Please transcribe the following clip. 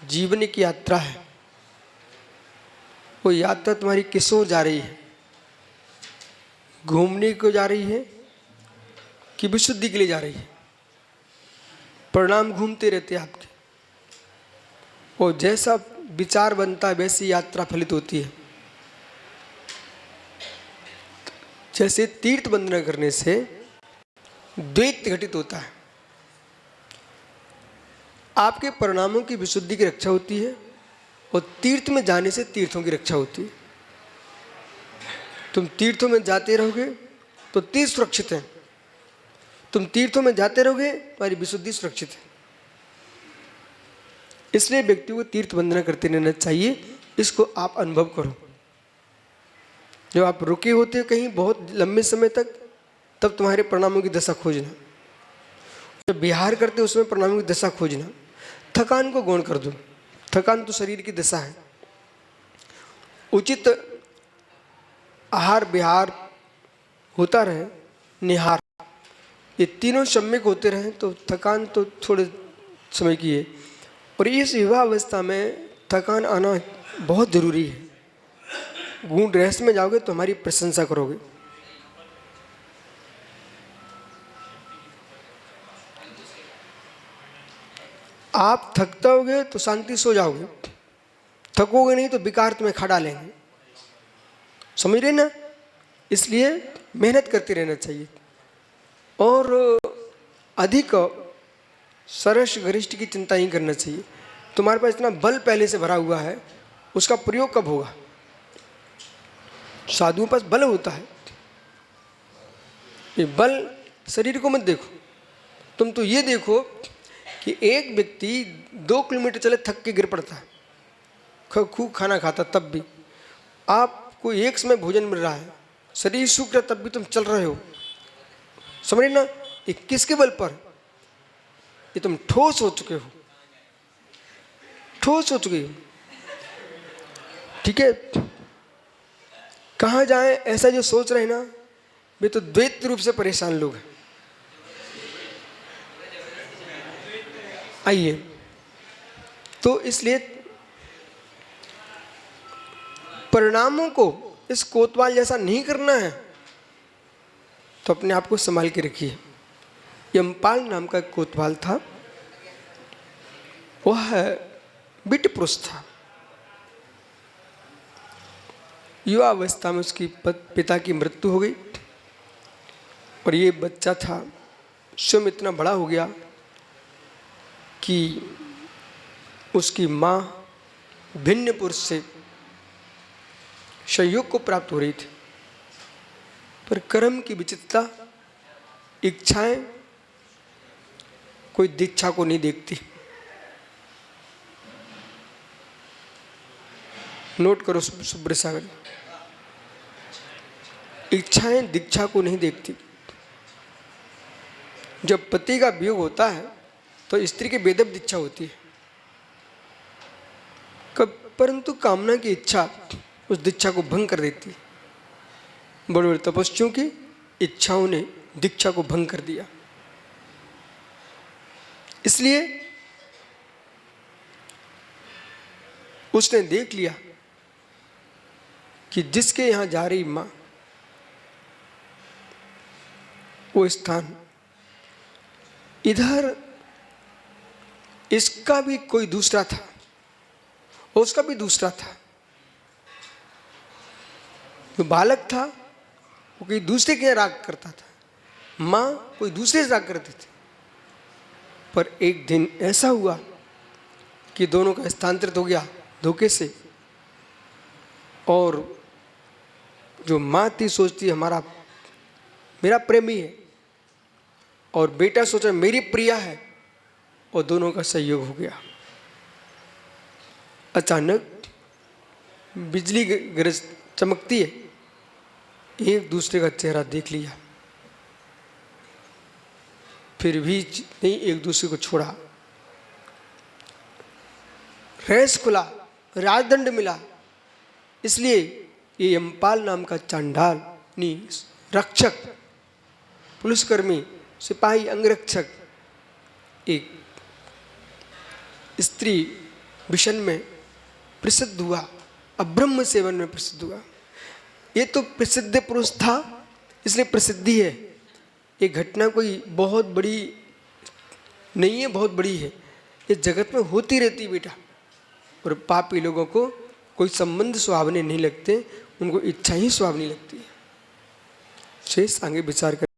जीवन की यात्रा है, वो यात्रा तुम्हारी किस ओर जा रही है? घूमने को जा रही है कि विशुद्धि के लिए जा रही है? परिणाम घूमते रहते हैं आपके, और जैसा विचार बनता है वैसी यात्रा फलित होती है। जैसे तीर्थ बंदना करने से द्वैत घटित होता है, आपके परिणामों की विशुद्धि की रक्षा होती है, और तीर्थ में जाने से तीर्थों की रक्षा होती है। तुम तीर्थों में जाते रहोगे तो तीर्थ सुरक्षित है, तुम तीर्थों में जाते रहोगे तुम्हारी विशुद्धि सुरक्षित है। इसलिए व्यक्ति को तीर्थ वंदना करते रहना चाहिए। इसको आप अनुभव करो। जब आप रुके होते हो कहीं बहुत लंबे समय तक, तब तुम्हारे परिणामों की दशा खोजना। जब विहार करते हो उसमें परिणामों की दशा खोजना। थकान को गौण कर दो, थकान तो शरीर की दशा है। उचित आहार विहार होता रहे, निहार, ये तीनों सम्यक होते रहे तो थकान तो थोड़े समय की है। और इस विवाह अवस्था में थकान आना बहुत जरूरी है। गूढ़ रहस्य में जाओगे तो हमारी प्रशंसा करोगे। आप थकते होगे तो शांति सो जाओगे, थकोगे नहीं तो विकार तुम्हें खा डालेंगे। समझ रहे ना? इसलिए मेहनत करते रहना चाहिए, और अधिक सरस गरिष्ठ की चिंता नहीं करना चाहिए। तुम्हारे पास इतना बल पहले से भरा हुआ है, उसका प्रयोग कब होगा? साधुओं के पास बल होता है। ये बल शरीर को मत देखो, तुम तो ये देखो कि एक व्यक्ति 2 किलोमीटर चले थक के गिर पड़ता है, खूब खाना खाता तब भी। आपको एक समय भोजन मिल रहा है, शरीर सूख रहा तब भी तुम चल रहे हो। समझ ना? ये किसके बल पर? ये तुम ठोस हो चुके हो, ठोस हो चुके हो। ठीक है? कहाँ जाएं ऐसा जो सोच रहे हैं ना, वे तो द्वैत रूप से परेशान लोग हैं। आइए, तो इसलिए परिणामों को इस कोतवाल जैसा नहीं करना है, तो अपने आप को संभाल के रखिए। यमपाल नाम का एक कोतवाल था, वह बिट पुरुष था। युवा अवस्था में उसकी पिता की मृत्यु हो गई, और ये बच्चा था स्वयं इतना बड़ा हो गया कि उसकी माँ भिन्न पुरुष से संयोग को प्राप्त हो रही थी। पर कर्म की विचित्रता, इच्छाएं कोई दीक्षा को नहीं देखती। नोट करो सुब्रसागर, इच्छाएं दीक्षा को नहीं देखती। जब पति का वियोग होता है तो स्त्री की बेदब दीक्षा होती है, परंतु कामना की इच्छा उस दीक्षा को भंग कर देती है। बड़े बड़े तपस्वियों की इच्छाओं ने दीक्षा को भंग कर दिया। इसलिए उसने देख लिया कि जिसके यहां जा रही मां, वो स्थान इधर इसका भी कोई दूसरा था और उसका भी दूसरा था। जो बालक था वो कोई दूसरे के राग करता था, मां कोई दूसरे से राग करती थी। पर एक दिन ऐसा हुआ कि दोनों का स्थानांतरित हो गया धोखे से, और जो मां थी सोचती हमारा मेरा प्रेमी है, और बेटा सोचा मेरी प्रिया है, और दोनों का संयोग हो गया। अचानक बिजली गरज चमकती है, एक दूसरे का चेहरा देख लिया, फिर भी नहीं एक दूसरे को छोड़ा। रेस खुला, राजदंड मिला। इसलिए ये यमपाल नाम का चांडाल रक्षक, पुलिसकर्मी, सिपाही, अंगरक्षक एक स्त्री विशन में प्रसिद्ध हुआ, अब्रह्म सेवन में प्रसिद्ध हुआ। ये तो प्रसिद्ध पुरुष था इसलिए प्रसिद्धि है। ये घटना कोई बहुत बड़ी नहीं है, बहुत बड़ी है। ये जगत में होती रहती बेटा। और पापी लोगों को कोई संबंध सुहावने नहीं लगते, उनको इच्छा ही सुहावनी लगती है। शेष आगे विचार कर।